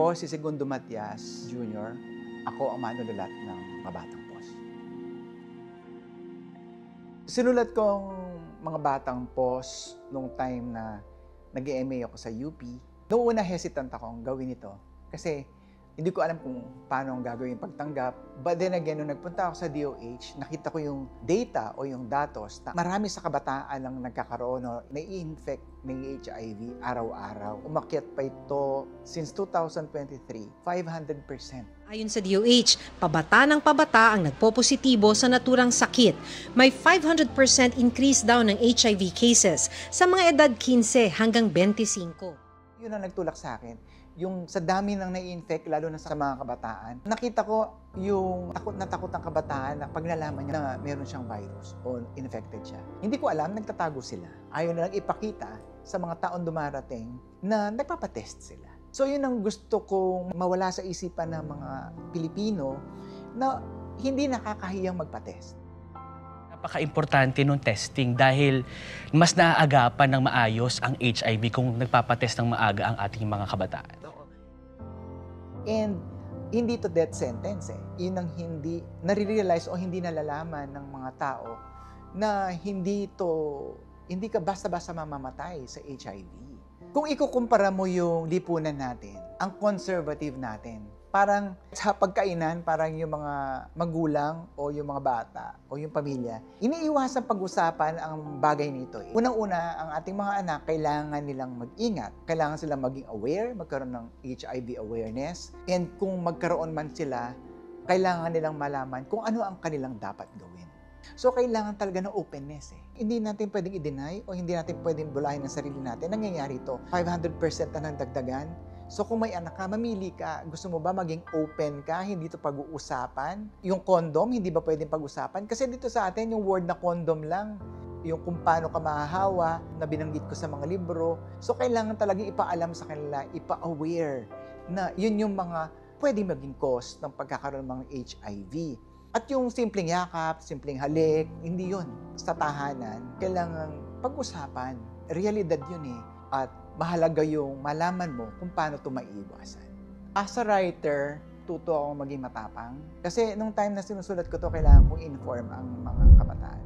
Ako si Segundo Matias Jr. Ako ang manunulat ng Mga Batang Pos. Sinulat kong Mga Batang Pos nung time na nag-MA ako sa UP. Noong una hesitant akong gawin ito kasi hindi ko alam kung paano ang gagawin yung pagtanggap. But then again, nung nagpunta ako sa DOH, nakita ko yung data o yung datos na marami sa kabataan ang nagkakaroon o nai-infect ng HIV araw-araw. Umakyat pa ito since 2023, 500%. Ayon sa DOH, pabata ng pabata ang nagpopositibo sa naturang sakit. May 500% increase daw ng HIV cases sa mga edad 15 hanggang 25. Yun ang nagtulak sa akin. Yung sa dami ng nai-infect, lalo na sa mga kabataan, nakita ko yung takot ang kabataan na pag nalaman niya na meron siyang virus o infected siya. Hindi ko alam, nagtatago sila. Ayaw na lang ipakita sa mga taon dumarating na nagpapatest sila. So yun ang gusto kong mawala sa isipan ng mga Pilipino na hindi nakakahiyang magpatest. Napaka-importante nung testing dahil mas naaagapan ng maayos ang HIV kung nagpapatest ng maaga ang ating mga kabataan. And hindi to death sentence eh. Yun ang hindi nare-realize o hindi nalalaman ng mga tao na hindi ka basta-basta mamamatay sa HIV. Kung ikukumpara mo yung lipunan natin, ang conservative natin, parang sa pagkainan, parang yung mga magulang o yung mga bata o yung pamilya, iniiwasan pag-usapan ang bagay nito. Unang-una, ang ating mga anak, kailangan nilang mag-ingat. Kailangan silang maging aware, magkaroon ng HIV awareness. And kung magkaroon man sila, kailangan nilang malaman kung ano ang kanilang dapat gawin. So, kailangan talaga ng openness eh. Hindi natin pwedeng i-deny o hindi natin pwedeng bulahin ang sarili natin. Nangyayari ito. 500% na ng dagdagan. So kung may anak ka, mamili ka. Gusto mo ba maging open ka? Hindi ito pag-uusapan? Yung condom, hindi ba pwedeng pag-usapan? Kasi dito sa atin, yung word na condom lang. Yung kung paano ka mahahawa, na binanggit ko sa mga libro. So kailangan talagang ipaalam sa kanila, ipa-aware na yun yung mga pwedeng maging cause ng pagkakaroon ng mga HIV. At yung simpleng yakap, simpleng halik, hindi yun. Sa tahanan, kailangan pag-usapan. Realidad yun eh. At mahalaga yung malaman mo kung paano ito maiiwasan. As a writer, tuto akong maging matapang. Kasi nung time na sinusulat ko to, kailangan kong inform ang mga kabataan.